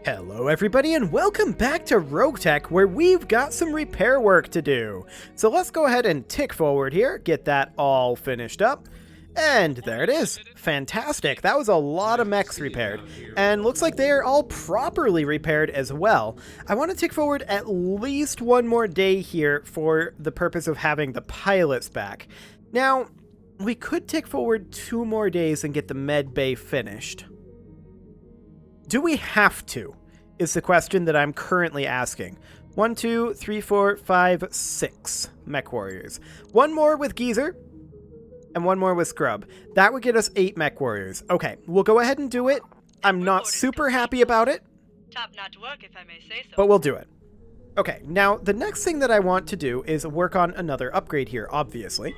Hello everybody and welcome back to RogueTech, where we've got some repair work to do. So let's go ahead and tick forward here, get that all finished up. And there it is. Fantastic. That was a lot of mechs repaired. And looks like they are all properly repaired as well. I want to tick forward at least one more day here for the purpose of having the pilots back. Now, we could tick forward 2 more days and get the med bay finished. Do we have to? Is the question that I'm currently asking. 1, 2, 3, 4, 5, 6 mech warriors. 1 more with Geezer, and 1 more with Scrub. That would get us 8 mech warriors. Okay, we'll go ahead and do it. I'm not super happy about it, Top-notch work, if I may say so. but we'll do it. Okay, now the next thing that I want to do is work on another upgrade here, obviously.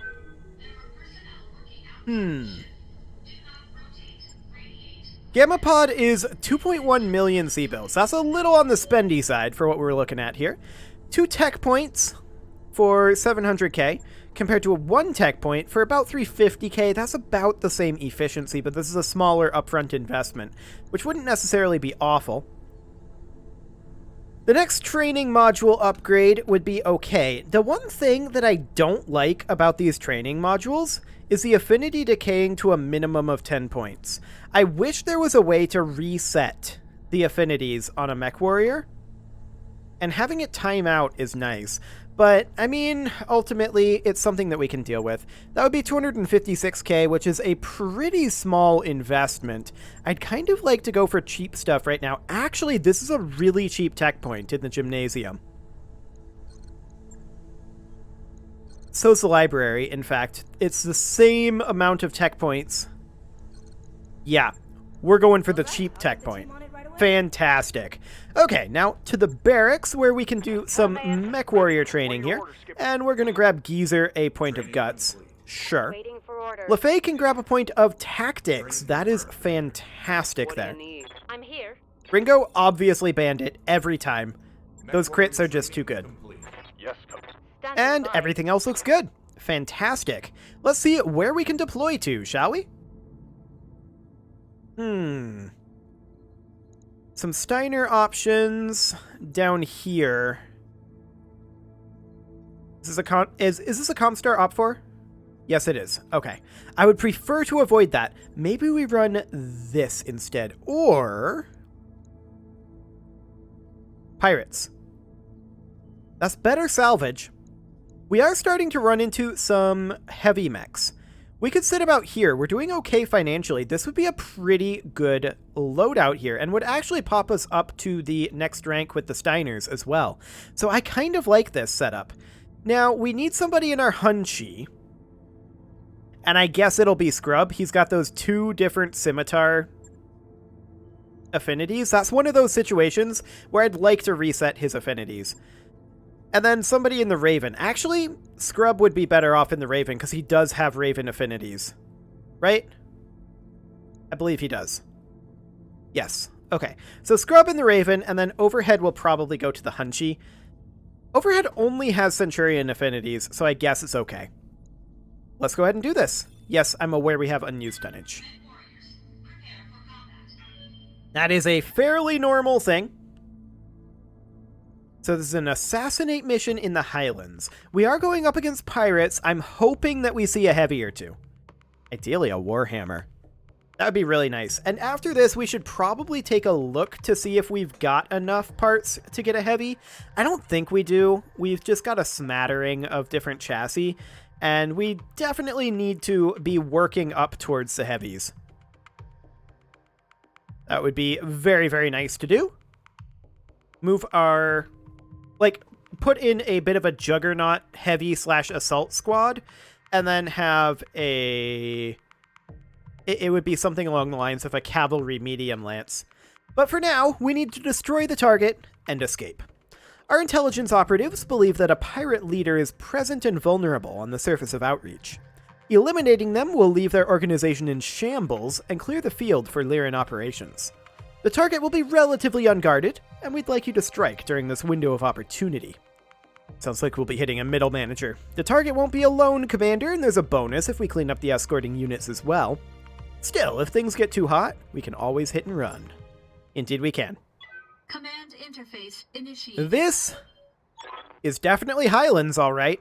Gamma Pod is 2.1 million C-bills. That's a little on the spendy side for what we're looking at here. 2 tech points for 700k, compared to a 1 tech point for about 350k. That's about the same efficiency, but this is a smaller upfront investment, which wouldn't necessarily be awful. The next training module upgrade would be okay. The one thing that I don't like about these training modules is the affinity decaying to a minimum of 10 points. I wish there was a way to reset the affinities on a mech warrior, and having it time out is nice. But, I mean, ultimately, it's something that we can deal with. That would be 256k, which is a pretty small investment. I'd kind of like to go for cheap stuff right now. Actually, this is a really cheap tech point in the gymnasium. So's the library, in fact. It's the same amount of tech points. Yeah, we're going for the cheap tech point. Fantastic. Okay, now to the barracks, where we can do some mech warrior training here. And we're going to grab Geezer a point of guts. Sure. LaFay can grab a point of tactics. That is fantastic there. I'm here. Ringo obviously banned it every time. Those crits are just too good. And everything else looks good. Fantastic. Let's see where we can deploy to, shall we? Some Steiner options down here. Is this a Comstar Op 4? Yes, it is. Okay. I would prefer to avoid that. Maybe we run this instead. Or Pirates. That's better salvage. We are starting to run into some heavy mechs. We could sit about here. We're doing okay financially. This would be a pretty good loadout here and would actually pop us up to the next rank with the Steiners as well. So I kind of like this setup. Now, we need somebody in our Hunchi. And I guess it'll be Scrub. He's got those 2 different scimitar affinities. That's one of those situations where I'd like to reset his affinities. And then somebody in the Raven. Actually, Scrub would be better off in the Raven because he does have Raven affinities. Right? I believe he does. Yes. Okay. So Scrub in the Raven, and then Overhead will probably go to the Hunchi. Overhead only has Centurion affinities, so I guess it's okay. Let's go ahead and do this. Yes, I'm aware we have unused tonnage. That is a fairly normal thing. So this is an assassinate mission in the Highlands. We are going up against pirates. I'm hoping that we see a heavy or 2. Ideally a Warhammer. That would be really nice. And after this, we should probably take a look to see if we've got enough parts to get a heavy. I don't think we do. We've just got a smattering of different chassis. And we definitely need to be working up towards the heavies. That would be very, very nice to do. Move our... put in a bit of a juggernaut heavy / assault squad, and then have a... It would be something along the lines of a cavalry medium lance. But for now, we need to destroy the target and escape. Our intelligence operatives believe that a pirate leader is present and vulnerable on the surface of Outreach. Eliminating them will leave their organization in shambles and clear the field for Lyran operations. The target will be relatively unguarded, and we'd like you to strike during this window of opportunity. Sounds like we'll be hitting a middle manager. The target won't be alone, Commander, and there's a bonus if we clean up the escorting units as well. Still, if things get too hot, we can always hit and run. Indeed we can. Command interface initiated. This is definitely Highlands, all right.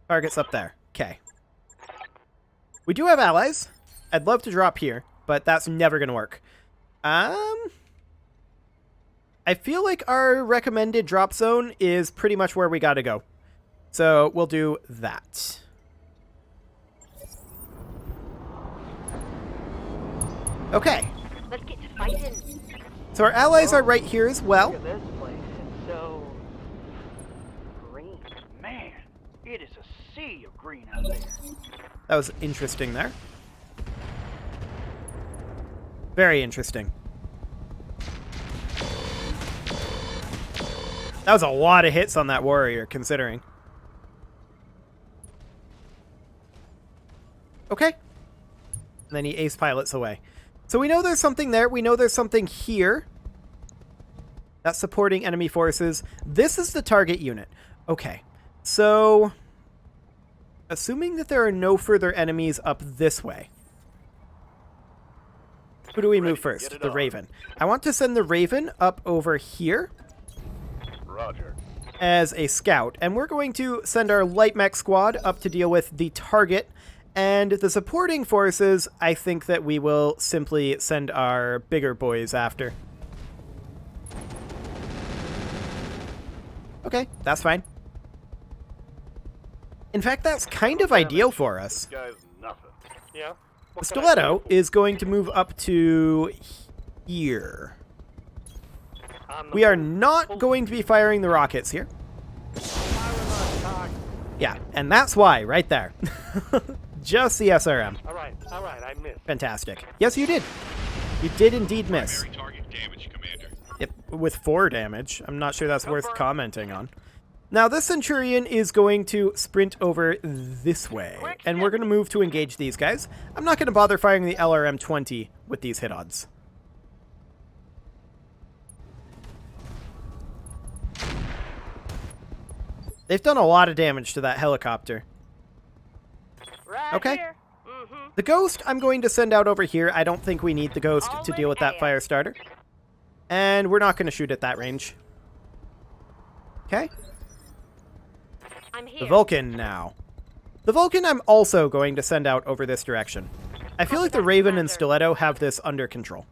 Target's up there. Okay. We do have allies. I'd love to drop here, but that's never going to work. I feel like our recommended drop zone is pretty much where we got to go. So we'll do that. Okay. Let's get to fighting. So our allies are right here as well. Look at this place. It's so green. Man, it is a sea of green out there. That was interesting there. Very interesting. That was a lot of hits on that warrior, considering. Okay. And then he ace pilots away. So we know there's something there. We know there's something here. That's supporting enemy forces. This is the target unit. Okay. So, assuming that there are no further enemies up this way. Who do we move first? The Raven. I want to send the Raven up over here. Roger. As a scout. And we're going to send our light mech squad up to deal with the target. And the supporting forces, I think that we will simply send our bigger boys after. Okay, that's fine. In fact, that's kind of ideal for us. This guy's nothing. Yeah. The stiletto is going to move up to here. We are not going to be firing the rockets here. Yeah, and that's why, right there. Just the SRM. All right, I missed. Fantastic. Yes, you did. You did indeed miss. Primary target damage, Commander. Yep, with 4 damage. I'm not sure that's worth commenting on. Now, this Centurion is going to sprint over this way, and we're going to move to engage these guys. I'm not going to bother firing the LRM-20 with these hit odds. They've done a lot of damage to that helicopter. Right Okay. here. Mm-hmm. The Ghost, I'm going to send out over here. I don't think we need the Ghost to deal with that fire starter. And we're not going to shoot at that range. Okay. I'm here. The Vulcan now. The Vulcan I'm also going to send out over this direction. I feel like the Raven and Stiletto have this under control.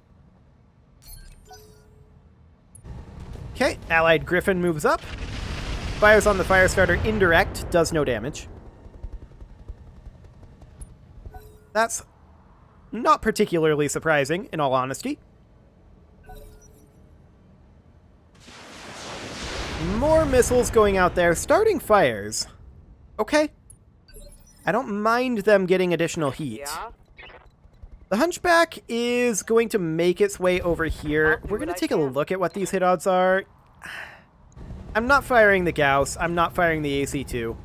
Okay, Allied Griffin moves up. Fires on the fire starter indirect, does no damage. That's not particularly surprising, in all honesty. More missiles going out there, starting fires. Okay. I don't mind them getting additional heat. Yeah? The Hunchback is going to make its way over here. We're going to take a look at what these hit odds are. I'm not firing the Gauss. I'm not firing the AC-2.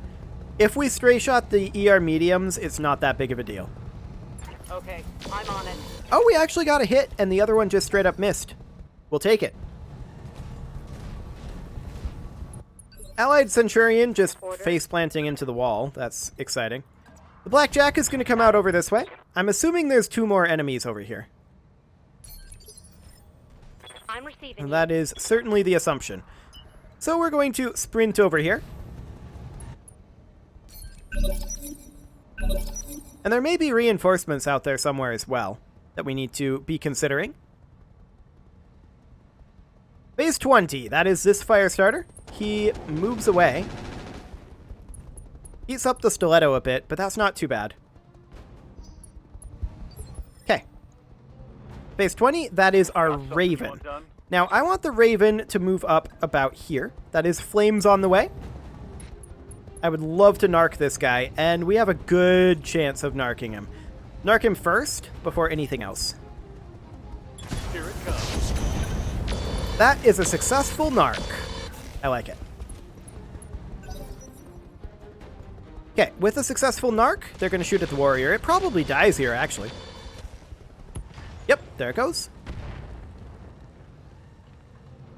If we stray shot the ER mediums, it's not that big of a deal. Okay, I'm on it. Oh, we actually got a hit, and the other one just straight up missed. We'll take it. Allied Centurion just face planting into the wall. That's exciting. The Blackjack is going to come out over this way. I'm assuming there's 2 more enemies over here. I'm receiving. And that is certainly the assumption. So we're going to sprint over here. And there may be reinforcements out there somewhere as well that we need to be considering. Base 20, that is this fire starter. He moves away. Heats up the Stiletto a bit, but that's not too bad. Okay. Base 20, that is our Raven. Now, I want the Raven to move up about here. That is Flames on the way. I would love to narc this guy, and we have a good chance of narking him. Narc him first, before anything else. Here it comes. That is a successful narc. I like it. Okay, with a successful narc, they're going to shoot at the warrior. It probably dies here, actually. Yep, there it goes.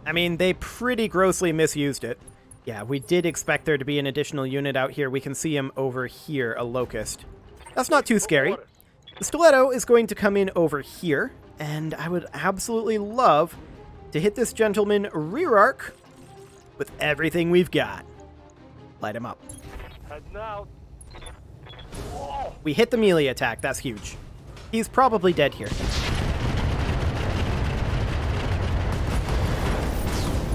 I mean, they pretty grossly misused it. Yeah, we did expect there to be an additional unit out here. We can see him over here, a Locust. That's not too scary. The Stiletto is going to come in over here And I would absolutely love to hit this gentleman rear arc with everything we've got. Light him up. Heading out. We hit the melee attack. That's huge. He's probably dead here.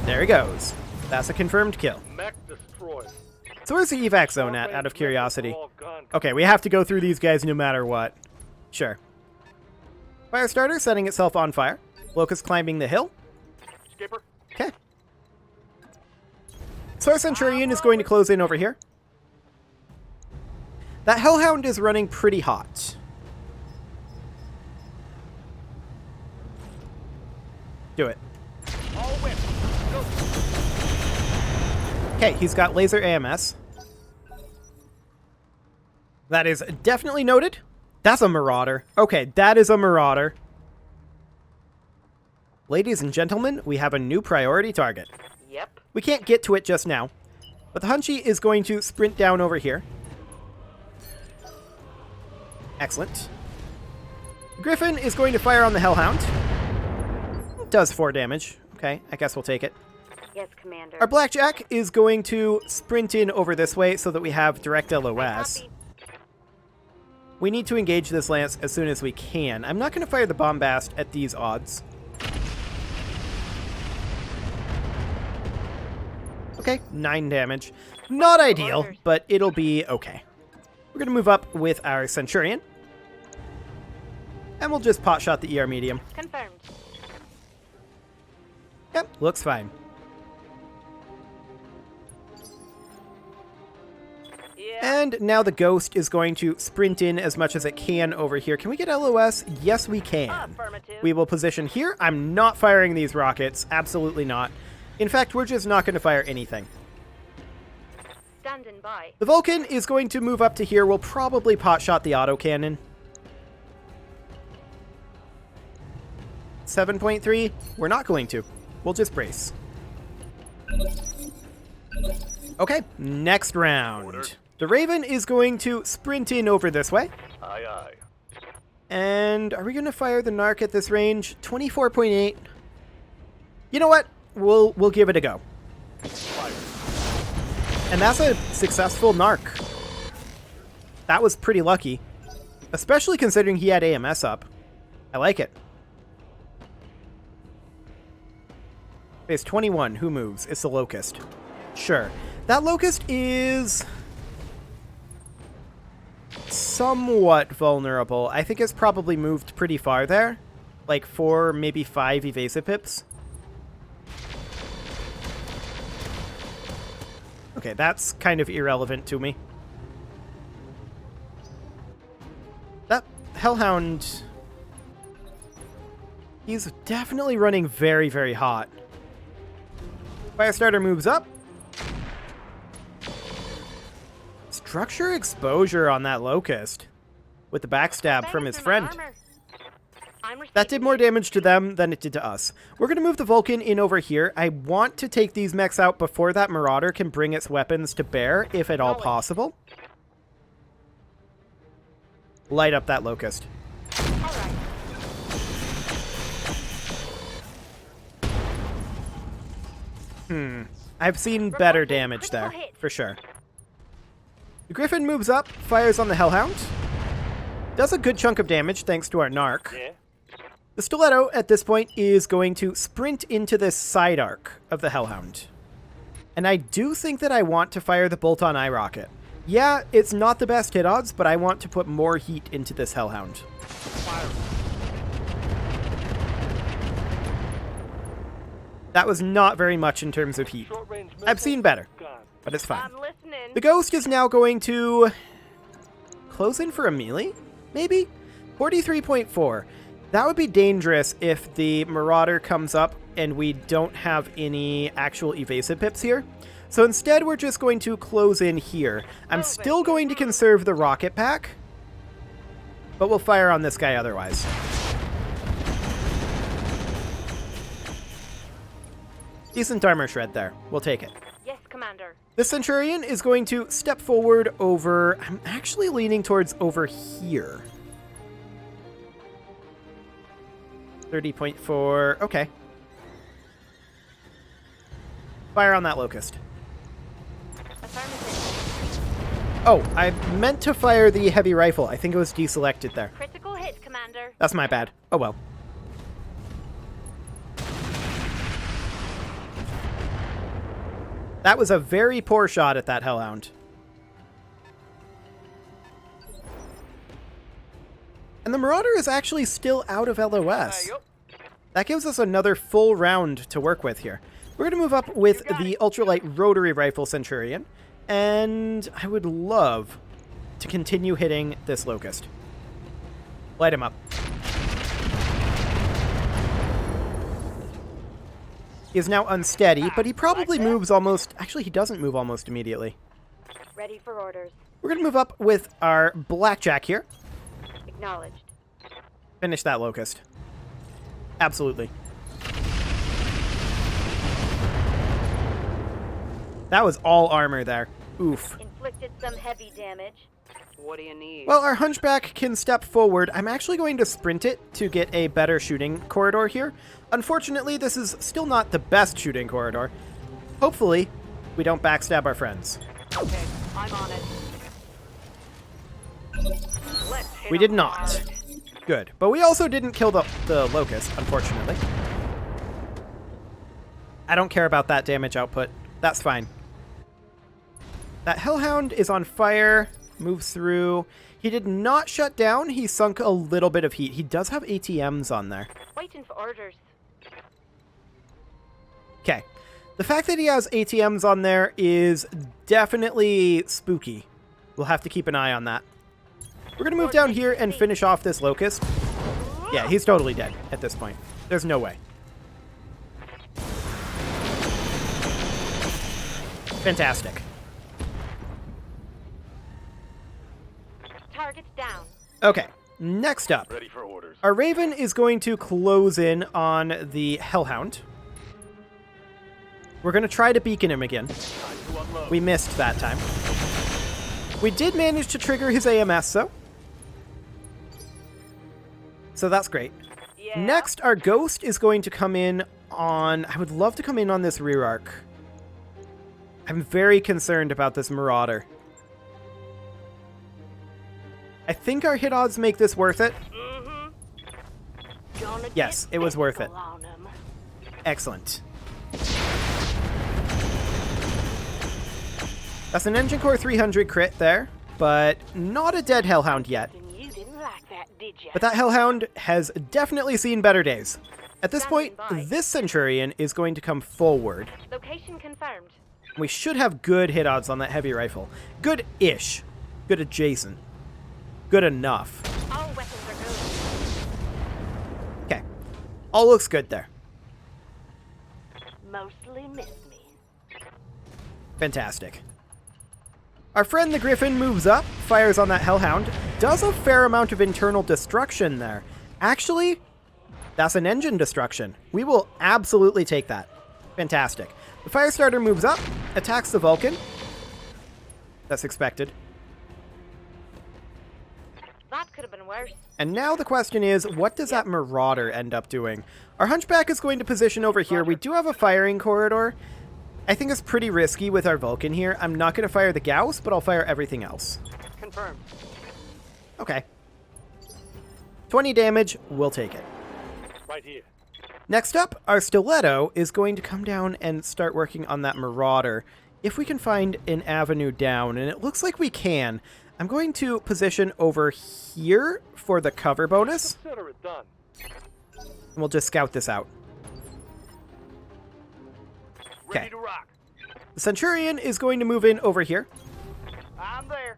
There he goes. That's a confirmed kill. Mech destroyed. So where's the evac zone at, out of curiosity? Okay, we have to go through these guys no matter what. Sure. Firestarter setting itself on fire. Locust climbing the hill. Skipper. Okay. So our Centurion is going to close in over here. That Hellhound is running pretty hot. Do it. All whip. Go. Okay, he's got laser AMS. That is definitely noted. That's a Marauder. Okay, that is a Marauder. Ladies and gentlemen, we have a new priority target. Yep. We can't get to it just now, but the Hunchy is going to sprint down over here. Excellent. Griffin is going to fire on the Hellhound. Does 4 damage. Okay, I guess we'll take it. Yes, Commander. Our Blackjack is going to sprint in over this way so that we have direct LOS. Copy. We need to engage this lance as soon as we can. I'm not going to fire the Bombast at these odds. Okay, 9 damage. Not ideal, but it'll be okay. We're going to move up with our Centurion. And we'll just pot-shot the ER medium. Confirmed. Yep, looks fine. Yeah. And now the Ghost is going to sprint in as much as it can over here. Can we get LOS? Yes, we can. Affirmative. We will position here. I'm not firing these rockets. Absolutely not. In fact, we're just not going to fire anything. Standing by. The Vulcan is going to move up to here. We'll probably pot-shot the autocannon. 7.3. We're not going to. We'll just brace. Okay, next round. Order. The Raven is going to sprint in over this way. Aye, aye. And are we going to fire the Narc at this range? 24.8. You know what? We'll give it a go. Fire. And that's a successful Narc. That was pretty lucky. Especially considering he had AMS up. I like it. Phase 21, who moves? It's the Locust. Sure. That Locust is somewhat vulnerable. I think it's probably moved pretty far there. Like 4, maybe 5 evasive pips. Okay, that's kind of irrelevant to me. That Hellhound... He's definitely running very, very hot. Firestarter moves up. Structure exposure on that Locust. With the backstab from his friend. That did more damage to them than it did to us. We're going to move the Vulcan in over here. I want to take these mechs out before that Marauder can bring its weapons to bear, if at all possible. Light up that Locust. I've seen better damage there, for sure. The Griffin moves up, fires on the Hellhound. Does a good chunk of damage thanks to our Narc. Yeah. The Stiletto, at this point, is going to sprint into this side arc of the Hellhound. And I do think that I want to fire the Bolt-on Eye Rocket. Yeah, it's not the best hit odds, but I want to put more heat into this Hellhound. Fire. That was not very much in terms of heat. Short range I've seen better, gone. but it's fine. I'm listening. The Ghost is now going to close in for a melee, maybe? 43.4. That would be dangerous if the Marauder comes up and we don't have any actual evasive pips here. So instead, we're just going to close in here. I'm still going to conserve the rocket pack, but we'll fire on this guy otherwise. Decent armor shred there. We'll take it. Yes, Commander. The Centurion is going to step forward over... I'm actually leaning towards over here. 30.4. Okay. Fire on that locust. Affirmative. Oh, I meant to fire the heavy rifle. I think it was deselected there. Critical hit, Commander. That's my bad. Oh well. That was a very poor shot at that Hellhound. And the Marauder is actually still out of LOS. That gives us another full round to work with here. We're going to move up with the ultralight rotary rifle Centurion. And I would love to continue hitting this locust. Light him up. He is now unsteady, but he probably moves almost... Actually, he doesn't move almost immediately. Ready for orders. We're going to move up with our Blackjack here. Acknowledged. Finish that locust. Absolutely. That was all armor there. Oof. Inflicted some heavy damage. What do you need? Well, our Hunchback can step forward. I'm actually going to sprint it to get a better shooting corridor here. Unfortunately, this is still not the best shooting corridor. Hopefully, we don't backstab our friends. Okay, I'm on it. Let's hit We did 'em not. hard. Good. But we also didn't kill the locust, unfortunately. I don't care about that damage output. That's fine. That Hellhound is on fire. Moves through. He did not shut down. He sunk a little bit of heat. He does have ATMs on there. Waiting for orders. Okay. The fact that he has ATMs on there is definitely spooky. We'll have to keep an eye on that. We're going to move down here and finish off this locust. Yeah, he's totally dead at this point. There's no way. Fantastic. Targets down. Okay, next up. Ready for orders. Our Raven is going to close in on the Hellhound. We're going to try to beacon him again. Time to unload. We missed that time. We did manage to trigger his AMS, though. So that's great. Yeah. Next, our Ghost is going to come in on... I would love to come in on this rear arc. I'm very concerned about this Marauder. I think our hit odds make this worth it. Gonna Yes, get it was worth it. physical on 'em. Excellent. That's an Engine Core 300 crit there, but not a dead Hellhound yet. And you didn't like that, did ya? But that Hellhound has definitely seen better days. At this point, Standing by. this Centurion is going to come forward. Location confirmed. We should have good hit odds on that heavy rifle. Good-ish. Good adjacent. Good enough. All weapons are good. Okay. All looks good there. Mostly missed me. Fantastic. Our friend the Griffin moves up, fires on that Hellhound, does a fair amount of internal destruction there. Actually, that's an engine destruction. We will absolutely take that. Fantastic. The Firestarter moves up, attacks the Vulcan. That's expected. That could have been worse. And now the question is, what does that Marauder end up doing? Our Hunchback is going to position over here. We do have a firing corridor. I think it's pretty risky with our Vulcan here. I'm not going to fire the Gauss, but I'll fire everything else. Confirmed. Okay. 20 damage, we'll take it. Right here. Next up, our Stiletto is going to come down and start working on that Marauder. If we can find an avenue down, and it looks like we can, I'm going to position over here for the cover bonus, Consider it done. and we'll just scout this out. Ready Okay. to rock. The Centurion is going to move in over here, I'm there.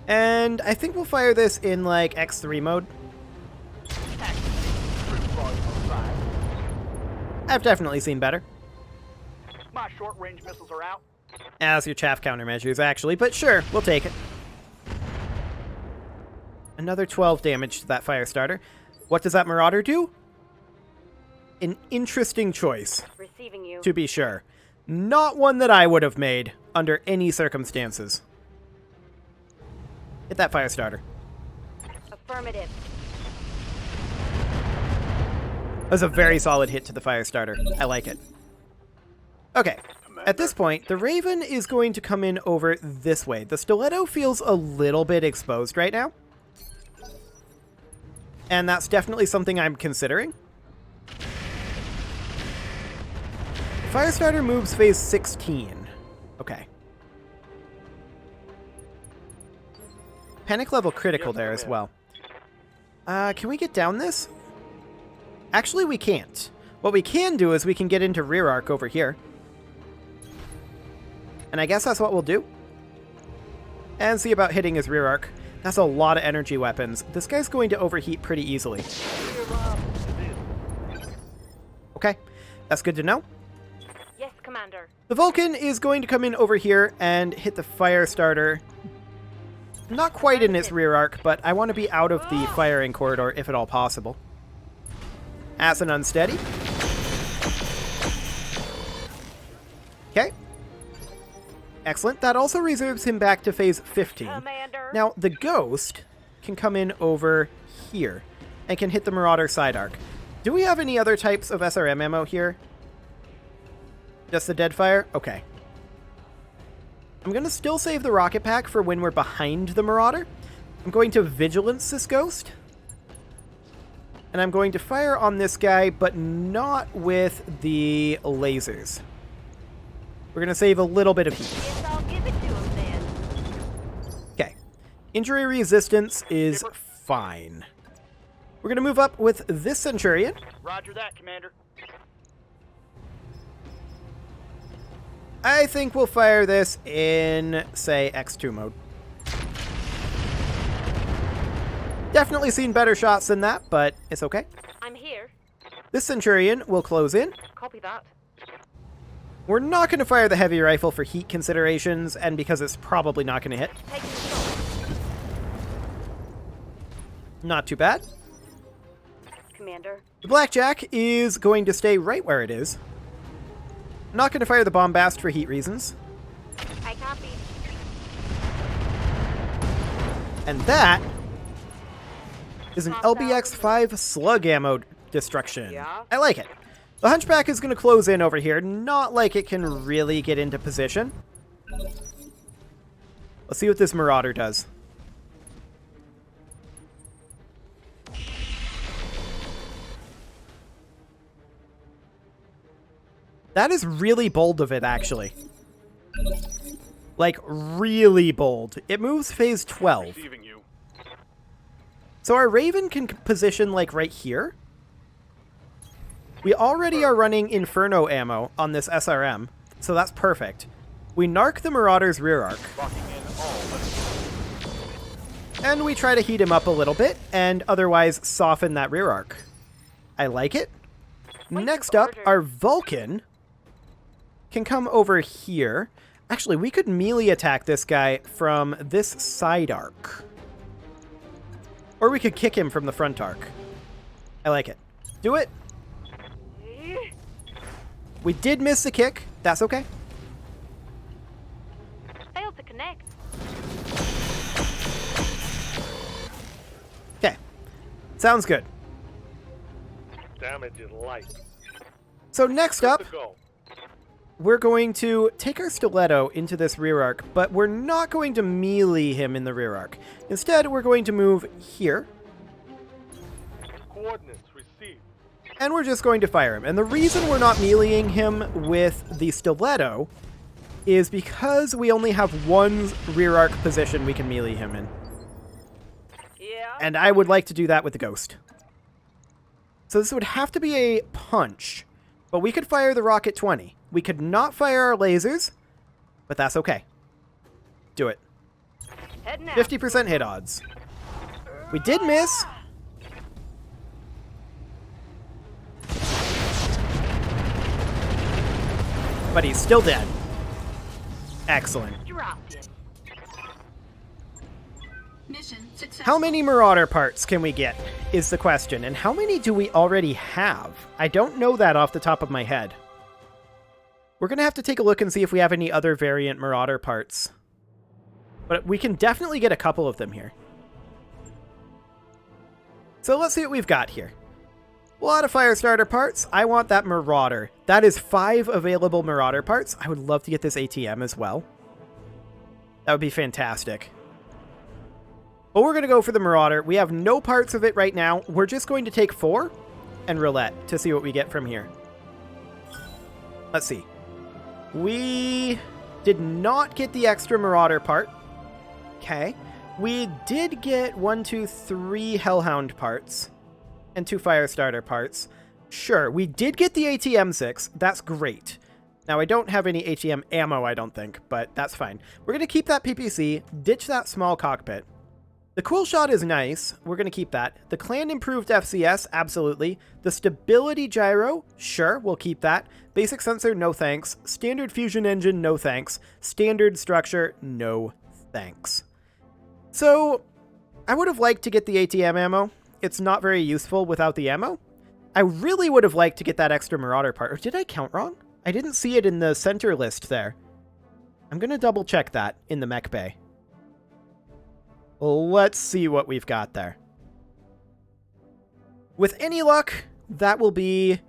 and I think we'll fire this in, like, X3 mode. I've definitely seen better. My short-range missiles are out. As your chaff countermeasures, actually, but sure, we'll take it. Another 12 damage to that Firestarter. What does that Marauder do? An interesting choice, Receiving you. to be sure. Not one that I would have made under any circumstances. Hit that Firestarter. Affirmative. was a very solid hit to the fire starter. I like it. Okay. At this point, the Raven is going to come in over this way. The Stiletto feels a little bit exposed right now. And that's definitely something I'm considering. Firestarter moves phase 16. Okay. Panic level critical there as well. Can we get down this? Actually, we can't. What we can do is we can get into rear arc over here. And I guess that's what we'll do. And see about hitting his rear arc. That's a lot of energy weapons. This guy's going to overheat pretty easily. Okay, that's good to know. Yes, Commander. The Vulcan is going to come in over here and hit the fire starter. Not quite in its rear arc, but I want to be out of the firing corridor if at all possible. That's an unsteady. Okay. Excellent. That also reserves him back to phase 15. Commander. Now, the Ghost can come in over here and can hit the Marauder side arc. Do we have any other types of SRM ammo here? Just the Deadfire? Okay. I'm going to still save the rocket pack for when we're behind the Marauder. I'm going to Vigilance this Ghost. And I'm going to fire on this guy, but not with the lasers. We're going to save a little bit of heat. Yes, I'll give it to him then. Okay. Injury resistance is fine. We're going to move up with this Centurion. Roger that, Commander. I think we'll fire this in, say, X2 mode. Definitely seen better shots than that, but it's okay. I'm here. This Centurion will close in. Copy that. We're not going to fire the heavy rifle for heat considerations, and because it's probably not going to hit. Taking the shot. Not too bad. Commander. The Blackjack is going to stay right where it is. Not going to fire the Bombast for heat reasons. I copy. And that is an LBX-5 slug ammo destruction. Yeah? I like it. The Hunchback is going to close in over here, not like it can really get into position. Let's see what this Marauder does. That is really bold of it, actually. Like, really bold. It moves phase 12. Receiving you. So our Raven can position, like, right here. We already are running Inferno ammo on this SRM, so that's perfect. We narc the Marauder's rear arc. Locking in all weapons. And we try to heat him up a little bit, and otherwise soften that rear arc. I like it. Next up, our Vulcan can come over here. Actually, we could melee attack this guy from this side arc. Or we could kick him from the front arc. I like it. Do it. We did miss the kick. That's okay. Failed to connect. Okay. Sounds good. Damage is light. So next Good up, to go. we're going to take our Stiletto into this rear arc, but we're not going to melee him in the rear arc. Instead, we're going to move here, Coordinates received. and we're just going to fire him. And the reason we're not meleeing him with the Stiletto is because we only have one rear arc position we can melee him in. Yeah? And I would like to do that with the Ghost. So this would have to be a punch, but we could fire the Rocket 20. We could not fire our lasers, but that's okay. Do it. Heading out. 50% hit odds. We did miss. But he's still dead. Excellent. Dropped him. Mission successful. How many Marauder parts can we get, is the question. And how many do we already have? I don't know that off the top of my head. We're going to have to take a look and see if we have any other variant Marauder parts. But we can definitely get a couple of them here. So let's see what we've got here. A lot of Firestarter parts. I want that Marauder. That is 5 available Marauder parts. I would love to get this ATM as well. That would be fantastic. But we're going to go for the Marauder. We have no parts of it right now. We're just going to take 4 and roulette to see what we get from here. Let's see. We did not get the extra Marauder part. Okay. We did get 1, 2, 3 Hellhound parts and 2 Firestarter parts. Sure, we did get the ATM-6. That's great. Now, I don't have any ATM ammo, I don't think, but that's fine. We're going to keep that PPC, ditch that small cockpit. The cool shot is nice. We're going to keep that. The clan improved FCS, absolutely. The stability gyro, sure, we'll keep that. Basic sensor, no thanks. Standard fusion engine, no thanks. Standard structure, no thanks. So, I would have liked to get the ATM ammo. It's not very useful without the ammo. I really would have liked to get that extra Marauder part. Or did I count wrong? I didn't see it in the center list there. I'm going to double check that in the mech bay. Let's see what we've got there. With any luck, that will be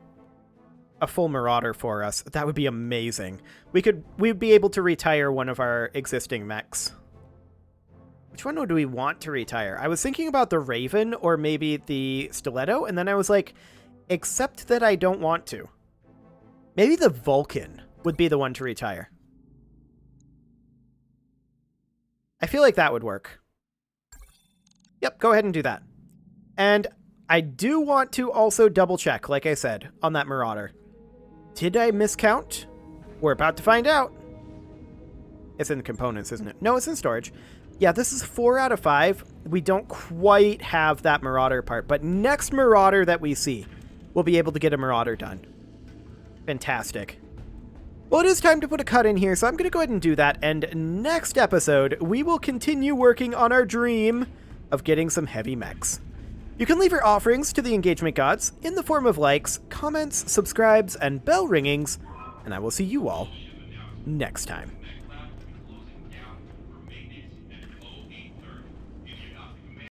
a full Marauder for us. That would be amazing. We'd be able to retire one of our existing mechs. Which one do we want to retire? I was thinking about the Raven or maybe the Stiletto, and then I was like, except that I don't want to. Maybe the Vulcan would be the one to retire. I feel like that would work. Yep, go ahead and do that. And I do want to also double check, like I said, on that Marauder. Did I miscount? We're about to find out. It's in the components, isn't it? No, it's in storage. Yeah, this is 4 out of 5. We don't quite have that Marauder part, but next Marauder that we see, we'll be able to get a Marauder done. Fantastic. Well, it is time to put a cut in here, so I'm going to go ahead and do that, and next episode, we will continue working on our dream of getting some heavy mechs. You can leave your offerings to the engagement gods in the form of likes, comments, subscribes, and bell ringings, and I will see you all next time.